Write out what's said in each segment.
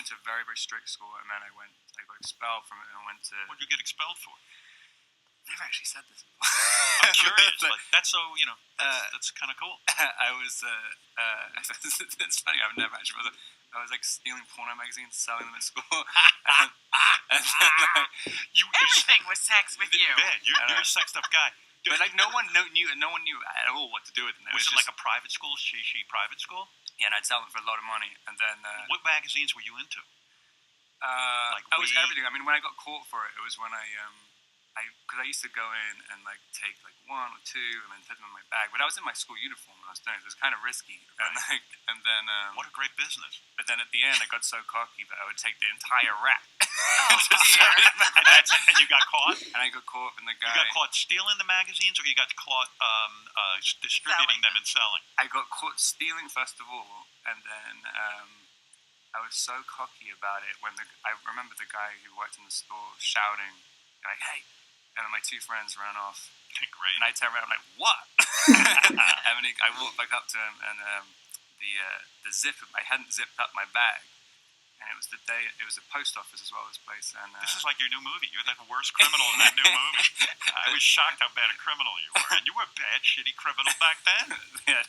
went to a very, very strict school, and then I got expelled from it, and I went to... What did you get expelled for? I've never actually said this before. I'm curious, but that's so, that's kind of cool. I was, it's funny, I've never actually... I was like stealing porno magazines, selling them at school. and then, everything was sex with you. Man, you're a sexed up guy. But like no one knew at all what to do with them. Was it like a private school, she private school? Yeah, and I'd sell them for a lot of money. And then what magazines were you into? I was everything. I mean, when I got caught for it, it was when because I used to go in and like take like one or two and then put them in my bag. But I was in my school uniform when I was doing it. It was kind of risky. Right. And then what a great business. But then at the end, I got so cocky that I would take the entire rack. Oh dear! and you got caught. And I got caught, and the guy. You got caught stealing the magazines, or you got caught distributing them and selling? I got caught stealing first of all, and then I was so cocky about it when I remember the guy who worked in the store shouting, like, "Hey!" And then my two friends ran off. Great. And I turned around, I'm like, "What?" And I walked back up to him, and the zip, I hadn't zipped up my bag. And it was a post office as well, this place. And this is like your new movie. You're like the worst criminal in that new movie. I was shocked how bad a criminal you were. And you were a bad, shitty criminal back then. Yeah.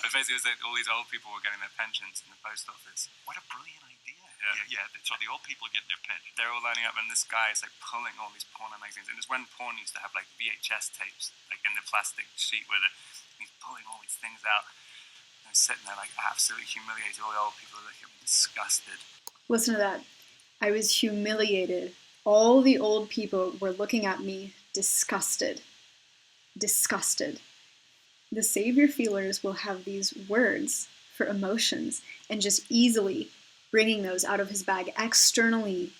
But basically, it was like all these old people were getting their pensions in the post office. What a brilliant idea. Yeah. So the old people are getting their pension. They're all lining up, and this guy is like pulling all these porno magazines. And it's when porn used to have like VHS tapes, like in the plastic sheet with it. And he's pulling all these things out. And I'm sitting there like absolutely humiliated. All the old people are looking at me disgusted. Listen to that. I was humiliated. All the old people were looking at me disgusted. Disgusted. The savior feelers will have these words for emotions and just easily bringing those out of his bag, externally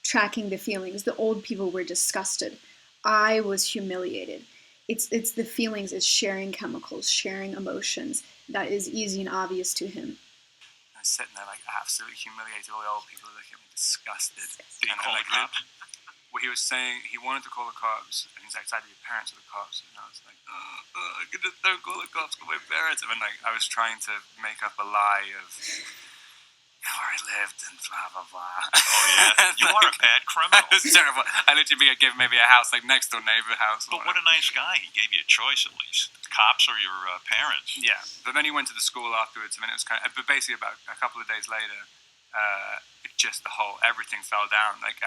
tracking the feelings. The old people were disgusted. I was humiliated. It's the feelings, it's sharing chemicals, sharing emotions. That is easy and obvious to him. I was sitting there like absolutely humiliated. All the old people looking at me disgusted. Did he call the cops? Well, he was saying he wanted to call the cops, and he's like, "Either your parents or the cops." And I was like, "Don't call the cops, call my parents." And then like I was trying to make up a lie of where I lived and blah blah blah. Oh yeah, you are a bad criminal. It was terrible. I literally gave maybe a house like next door neighbor house. But what a nice guy. He gave you a choice at least. Cops or your parents. Yeah, but then he went to the school afterwards, and then it was but basically about a couple of days later, everything fell down. Like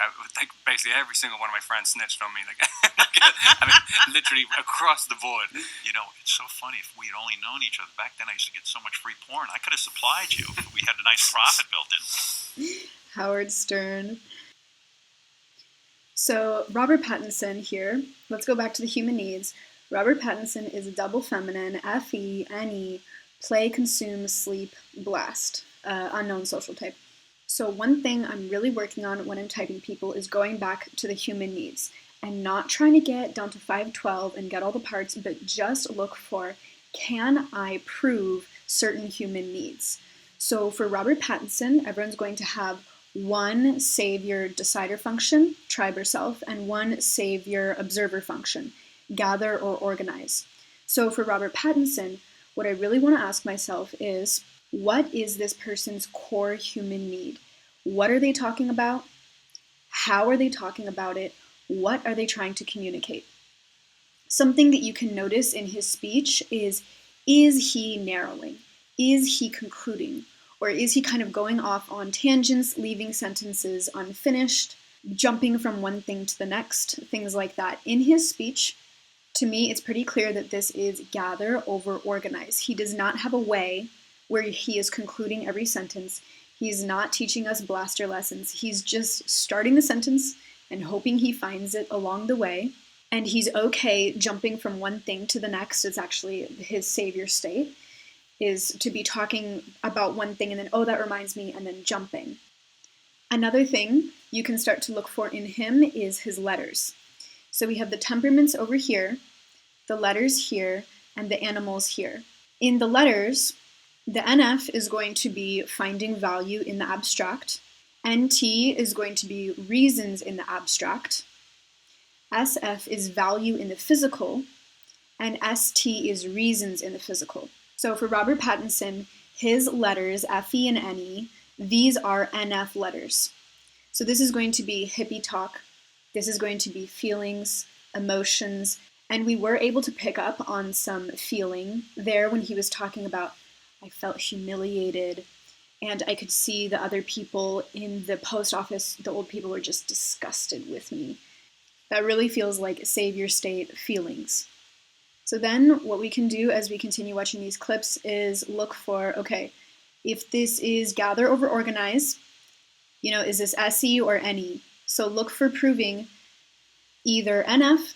basically every single one of my friends snitched on me. Like I mean, literally across the board. You know, it's so funny. If we had only known each other back then, I used to get so much free porn. I could have supplied you. We had a nice profit built in. Howard Stern. So Robert Pattinson here. Let's go back to the human needs. Robert Pattinson is a double feminine, F-E-N-E, play, consume, sleep, blast, unknown social type. So one thing I'm really working on when I'm typing people is going back to the human needs and not trying to get down to 512 and get all the parts, but just look for, can I prove certain human needs? So for Robert Pattinson, everyone's going to have one savior decider function, tribe or self, and one savior observer function, gather or organize. So for Robert Pattinson, what I really want to ask myself is, what is this person's core human need? What are they talking about? How are they talking about it? What are they trying to communicate? Something that you can notice in his speech is he narrowing? Is he concluding? Or is he kind of going off on tangents, leaving sentences unfinished, jumping from one thing to the next, things like that. In his speech, to me, it's pretty clear that this is gather over organize. He does not have a way where he is concluding every sentence. He's not teaching us blaster lessons. He's just starting the sentence and hoping he finds it along the way. And he's okay jumping from one thing to the next. It's actually his savior state, is to be talking about one thing and then, oh, that reminds me, and then jumping. Another thing you can start to look for in him is his letters. So we have the temperaments over here, the letters here, and the animals here. In the letters, the NF is going to be finding value in the abstract. NT is going to be reasons in the abstract. SF is value in the physical. And ST is reasons in the physical. So for Robert Pattinson, his letters, FE and NE, these are NF letters. So this is going to be hippie talk. This is going to be feelings, emotions, and we were able to pick up on some feeling there when he was talking about, I felt humiliated, and I could see the other people in the post office, the old people were just disgusted with me. That really feels like savior state feelings. So then what we can do as we continue watching these clips is look for, okay, if this is gather over organize, is this SE or NE? So look for proving either NF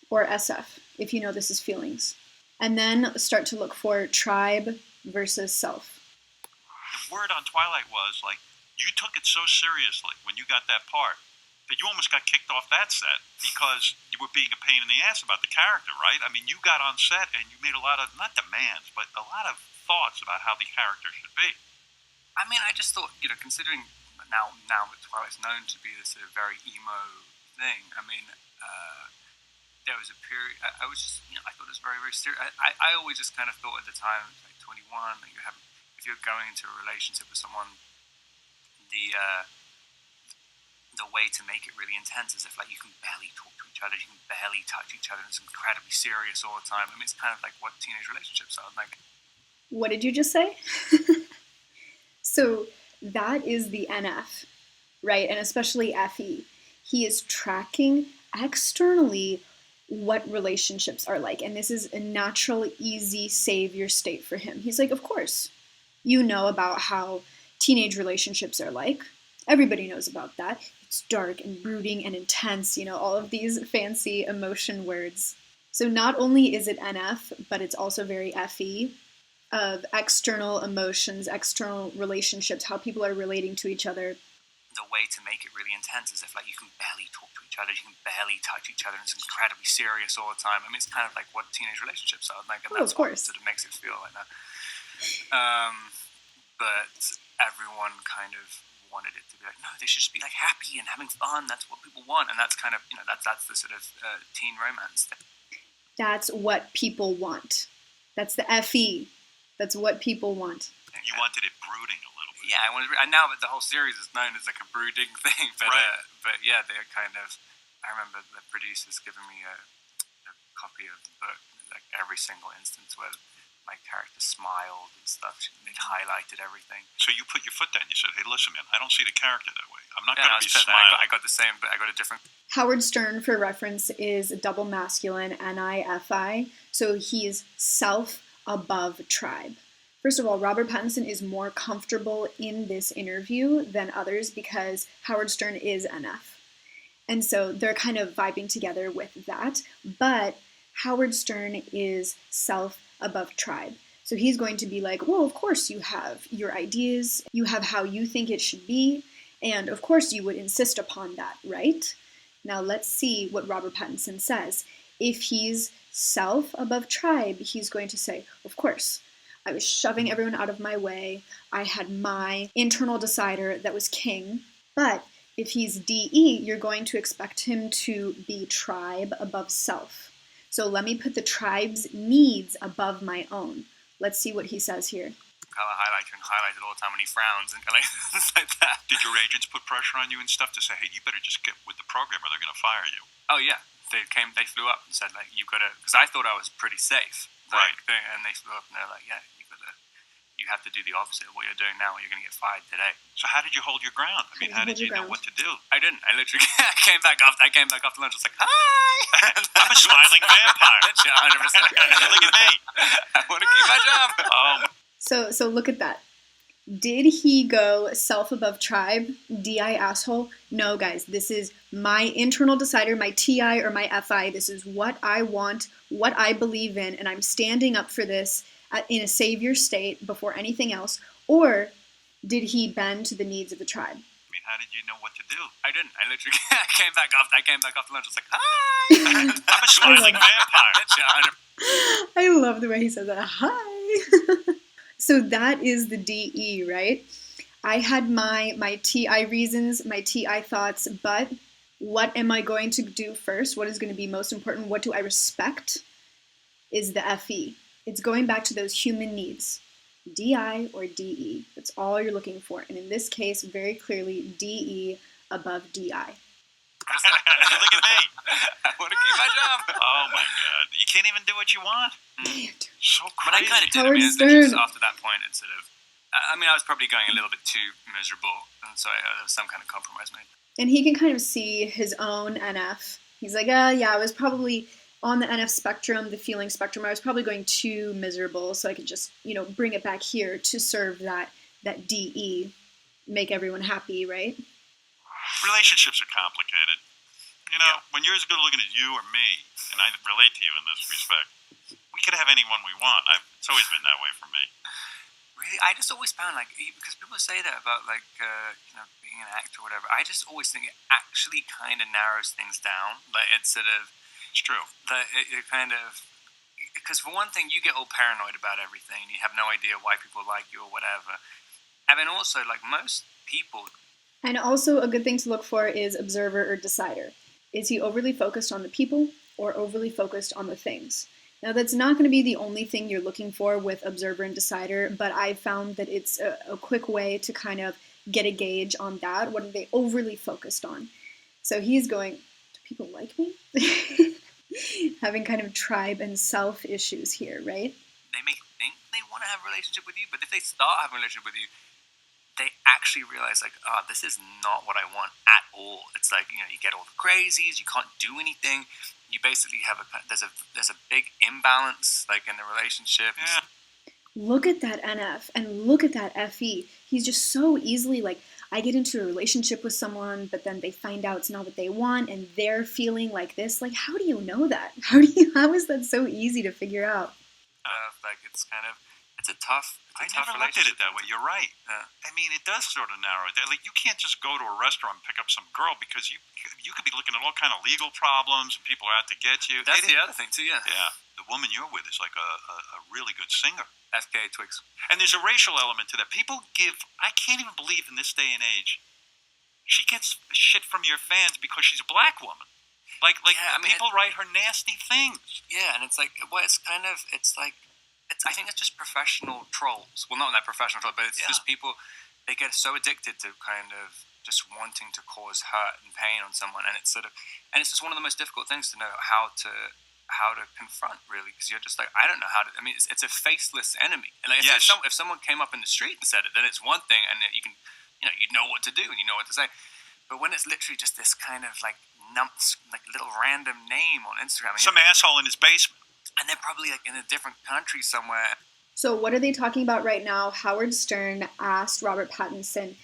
or SF, if you know this is feelings. And then start to look for tribe versus self. The word on Twilight was, like, you took it so seriously when you got that part that you almost got kicked off that set because you were being a pain in the ass about the character, right? I mean, you got on set and you made a lot of, not demands, but a lot of thoughts about how the character should be. I mean, I just thought, considering now that Twilight's known to be this sort of very emo thing, I mean, there was a period, I was just, I thought it was very, very serious. I always just kind of thought at the time, like 21, that if you're going into a relationship with someone, the way to make it really intense is if, like, you can barely talk to each other, you can barely touch each other, and it's incredibly serious all the time. I mean, it's kind of like what teenage relationships are like. What did you just say? So that is the NF, right? And especially FE. He is tracking externally what relationships are like. And this is a natural, easy savior state for him. He's like, of course, you know about how teenage relationships are like. Everybody knows about that. It's dark and brooding and intense, all of these fancy emotion words. So not only is it NF, but it's also very FE of external emotions, external relationships, how people are relating to each other. The way to make it really intense is if, like, you can barely talk to each other, you can barely touch each other, and it's incredibly serious all the time. I mean, it's kind of like what teenage relationships are like, and that's what sort of makes it feel like that. But everyone kind of wanted it to be like, no, they should just be, like, happy and having fun. That's what people want, and that's kind of, that's the sort of teen romance thing. That's what people want. That's the FE. That's what people want. You wanted it brooding a little bit. Yeah, I wanted. And now that the whole series is known as like a brooding thing, but right. But yeah, they're kind of. I remember the producers giving me a copy of the book, like every single instance where my character smiled and stuff. They'd highlighted everything. So you put your foot down. You said, "Hey, listen, man, I don't see the character that way. I'm not going to be smiling." I got the same, but I got a different. Howard Stern, for reference, is double masculine, NI-FI. So he's self above tribe. First of all, Robert Pattinson is more comfortable in this interview than others because Howard Stern is NF. And so they're kind of vibing together with that. But Howard Stern is self above tribe. So he's going to be like, well, of course you have your ideas, you have how you think it should be, and of course you would insist upon that, right? Now let's see what Robert Pattinson says. If he's self above tribe, he's going to say, of course, I was shoving everyone out of my way. I had my internal decider that was king. But if he's DE, you're going to expect him to be tribe above self. So let me put the tribe's needs above my own. Let's see what he says here. Color highlighter and highlight it all the time when he frowns and like things like that. Did your agents put pressure on you and stuff to say, hey, you better just get with the program or they're going to fire you? Oh yeah, they flew up and said, like, you've got to, because I thought I was pretty safe, like, right? And they flew up and they're like, yeah, you have to do the opposite of what you're doing now, or you're going to get fired today. So how did you hold your ground? I mean, how did you know what to do? I didn't. I literally came back after lunch. I was like, hi! I'm a smiling vampire. 100%. Look at me. I want to keep my job. So look at that. Did he go self above tribe, DI asshole? No, guys, this is my internal decider, my TI or my FI. This is what I want, what I believe in, and I'm standing up for this in a savior state before anything else. Or did he bend to the needs of the tribe? I mean, how did you know what to do? I didn't. I literally came back after lunch. I was like, hi! I'm a smiling vampire. I love the way he says that. Hi! So that is the DE, right? I had my TI reasons, my TI thoughts, but what am I going to do first? What is going to be most important? What do I respect? Is the FE. It's going back to those human needs. DI or DE. That's all you're looking for. And in this case, very clearly, DE above DI. Look at me. I want to keep my job. Oh my God. You can't even do what you want. So But I crazy. kind of did. I Howard mean, it's Stern. just after that point, it's sort of. I mean, I was probably going a little bit too miserable, and so there was some kind of compromise made. And he can kind of see his own NF. He's like, yeah, I was probably on the NF spectrum, the feeling spectrum. I was probably going too miserable, so I could just, bring it back here to serve that DE, make everyone happy, right? Relationships are complicated. When you're as good looking as you or me, and I relate to you in this respect, we could have anyone we want. It's always been that way for me. Really, I just always found because people say that about being an actor or whatever. I just always think it actually kind of narrows things down. Like it's sort of. It's true. It kind of. Because for one thing, you get all paranoid about everything. You have no idea why people like you or whatever. And then also, like most people. And also a good thing to look for is observer or decider. Is he overly focused on the people or overly focused on the things? Now, that's not going to be the only thing you're looking for with observer and decider, but I found that it's a quick way to kind of get a gauge on that. What are they overly focused on? So he's going, do people like me? Having kind of tribe and self issues here, right? They may think they want to have a relationship with you, but if they start having a relationship with you, they actually realize, this is not what I want at all. It's like, you get all the crazies, you can't do anything. You basically have there's a big imbalance, in the relationship. Yeah. Look at that NF and look at that FE. He's just so easily I get into a relationship with someone, but then they find out it's not what they want and they're feeling like this. How do you know that? How is that so easy to figure out? It's a tough. I never looked at it that way. You're right. I mean, it does sort of narrow it down. You can't just go to a restaurant and pick up some girl because you could be looking at all kind of legal problems and people are out to get you. That's the other thing too, yeah. Yeah. The woman you're with is like a really good singer. FK Twigs. And there's a racial element to that. I can't even believe in this day and age, she gets shit from your fans because she's a black woman. People write her nasty things. Yeah, and it's I think it's just professional trolls. Well, not that professional troll, but it's just people. They get so addicted to kind of just wanting to cause hurt and pain on someone, and it's just one of the most difficult things to know how to confront, really, because you're just I don't know how to. I mean, it's a faceless enemy, and Yes. if someone came up in the street and said it, then it's one thing, and you can, you know what to do and you know what to say. But when it's literally just this kind of little random name on Instagram, and Some asshole in his basement. and they're probably in a different country somewhere. So what are they talking about right now? Howard Stern asked Robert Pattinson,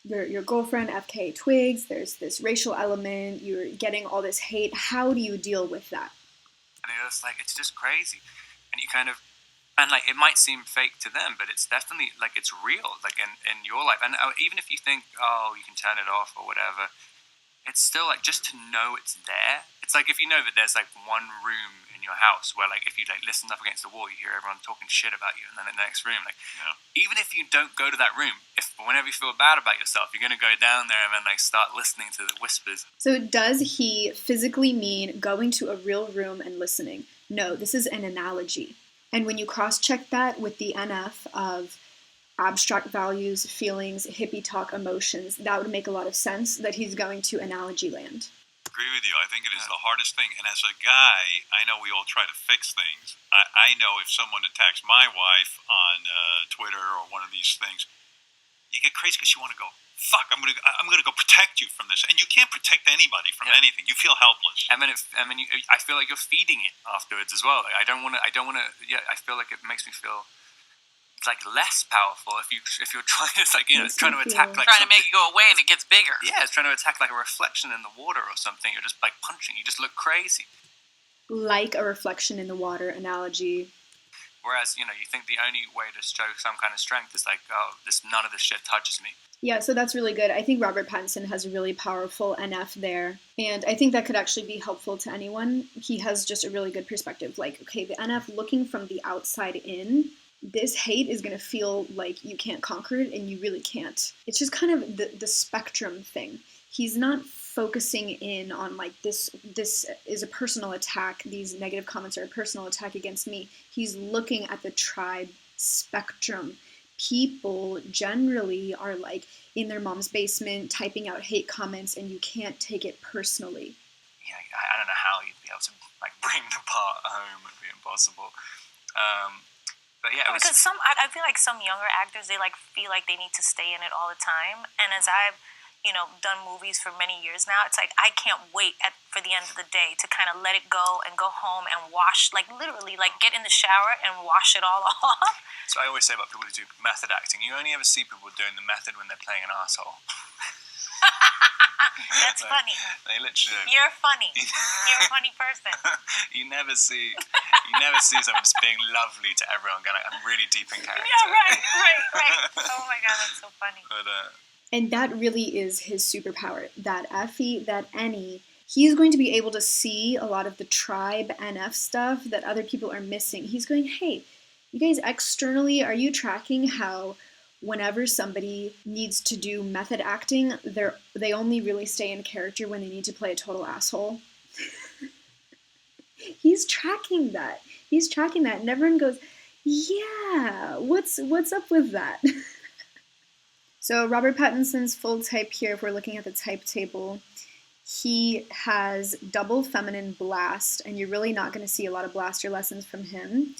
your girlfriend, FK Twigs, there's this racial element, you're getting all this hate. How do you deal with that? And it's just crazy. And you kind of, and it might seem fake to them, but it's definitely, it's real, in your life. And even if you think, you can turn it off or whatever, it's still, just to know it's there. It's if you know that there's, one room in your house where, if you, listen up against the wall, you hear everyone talking shit about you, and then in the next room, even if you don't go to that room, whenever you feel bad about yourself, you're going to go down there and then, start listening to the whispers. So does he physically mean going to a real room and listening? No, this is an analogy. And when you cross-check that with the NF of abstract values, feelings, hippie talk, emotions, that would make a lot of sense that he's going to analogy land. I agree with you. I think it is the hardest thing. And as a guy, I know we all try to fix things. I know if someone attacks my wife on Twitter or one of these things, you get crazy because you want to go, fuck, I'm gonna go protect you from this. And you can't protect anybody from anything. You feel helpless. And then I feel like you're feeding it afterwards as well. I don't want to. Yeah, I feel like it makes me feel less powerful if you're trying to it's trying to attack trying to make it go away and it gets bigger. Yeah, it's trying to attack a reflection in the water or something. You're just punching. You just look crazy. Like a reflection in the water analogy. Whereas you think the only way to show some kind of strength is none of this shit touches me. Yeah, so that's really good. I think Robert Pattinson has a really powerful NF there. And I think that could actually be helpful to anyone. He has just a really good perspective. Okay, the NF looking from the outside in, this hate is going to feel like you can't conquer it, and you really can't. It's just kind of the spectrum thing. He's not focusing in on this is a personal attack, these negative comments are a personal attack against me. He's looking at the tribe spectrum. people generally are like in their mom's basement typing out hate comments and you can't take it personally. Yeah, I don't know how you'd be able to like bring the part home. It'd be impossible. But yeah, it was... Because I feel like some younger actors, they like feel like they need to stay in it all the time. And as I've, done movies for many years now, it's like I can't wait for the end of the day to kind of let it go and go home and wash, like literally, like get in the shower and wash it all off. So I always say about people who do method acting, you only ever see people doing the method when they're playing an arsehole. That's funny. They literally. You're funny. You're a funny person. You never see someone just being lovely to everyone. Going, I'm really deep in character. Yeah, right. Oh my god, that's so funny. But, and that really is his superpower. That Effie, that Annie, he's going to be able to see a lot of the tribe NF stuff that other people are missing. He's going, hey, you guys externally, are you tracking how whenever somebody needs to do method acting, they only really stay in character when they need to play a total asshole? He's tracking that. And everyone goes, yeah, what's up with that? So Robert Pattinson's full type here, if we're looking at the type table, he has double feminine blast, and you're really not going to see a lot of blaster lessons from him.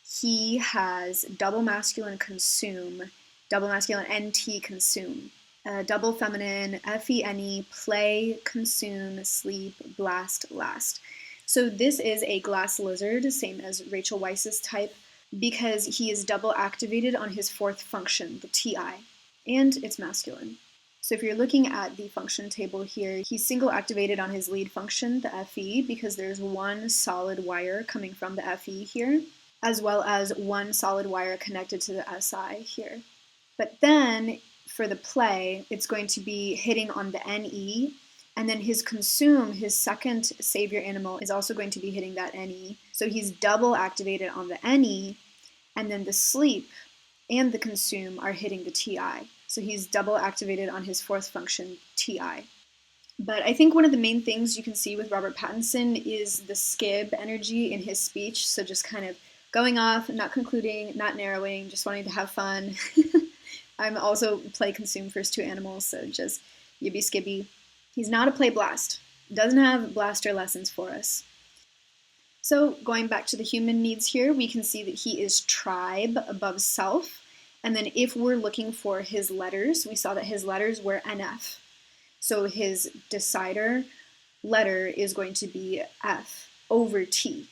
He has double masculine consume, double masculine NT consume, double feminine FE NE play, consume, sleep, blast, last. So this is a glass lizard, same as Rachel Weisz's type, because he is double activated on his fourth function, the TI, and it's masculine. So if you're looking at the function table here, he's single activated on his lead function, the FE, because there's one solid wire coming from the FE here, as well as one solid wire connected to the SI here. But then for the play, it's going to be hitting on the NE, and then his consume, his second savior animal, is also going to be hitting that NE. So he's double activated on the NE, and then the sleep and the consume are hitting the TI. So he's double activated on his fourth function, TI. But I think one of the main things you can see with Robert Pattinson is the skib energy in his speech. So just kind of going off, not concluding, not narrowing, just wanting to have fun. I'm also play consume first two animals, so just you be skibby. He's not a play blast. Doesn't have blaster lessons for us. So going back to the human needs here, we can see that he is tribe above self. And then if we're looking for his letters, we saw that his letters were NF. So his decider letter is going to be F over T.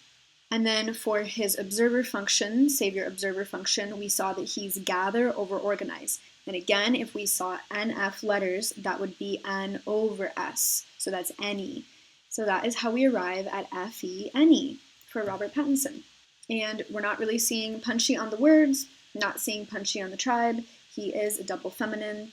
And then for his observer function, savior observer function, we saw that he's gather over organize. And again, if we saw NF letters, that would be N over S. So that's NE. So that is how we arrive at FE NE for Robert Pattinson. And we're not really seeing punchy on the words, not seeing punchy on the tribe. He is a double feminine.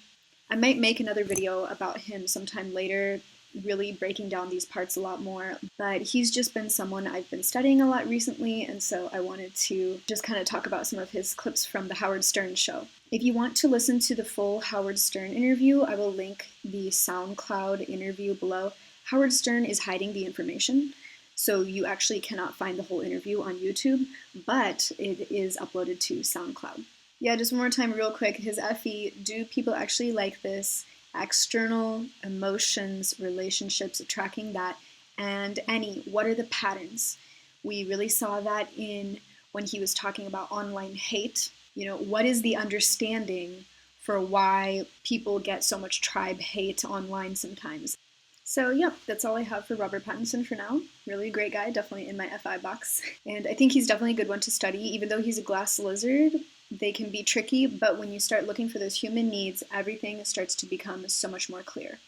I might make another video about him sometime later, really breaking down these parts a lot more, but he's just been someone I've been studying a lot recently, and so I wanted to just kind of talk about some of his clips from the Howard Stern show. If you want to listen to the full Howard Stern interview, I will link the SoundCloud interview below. Howard Stern is hiding the information, so you actually cannot find the whole interview on YouTube, but it is uploaded to SoundCloud. Yeah, just one more time real quick, his FE, do people actually like this? External emotions, relationships, tracking that, and NE, what are the patterns? We really saw that in when he was talking about online hate. You know, what is the understanding for why people get so much tribe hate online sometimes? So yep, that's all I have for Robert Pattinson for now. Really a great guy, definitely in my FI box. And I think he's definitely a good one to study, even though he's a glass lizard. They can be tricky, but when you start looking for those human needs, everything starts to become so much more clear.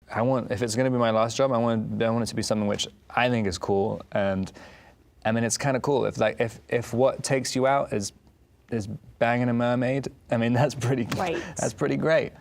If it's going to be my last job, I want it to be something which I think is cool, and I mean it's kind of cool. If what takes you out is banging a mermaid, I mean that's pretty great.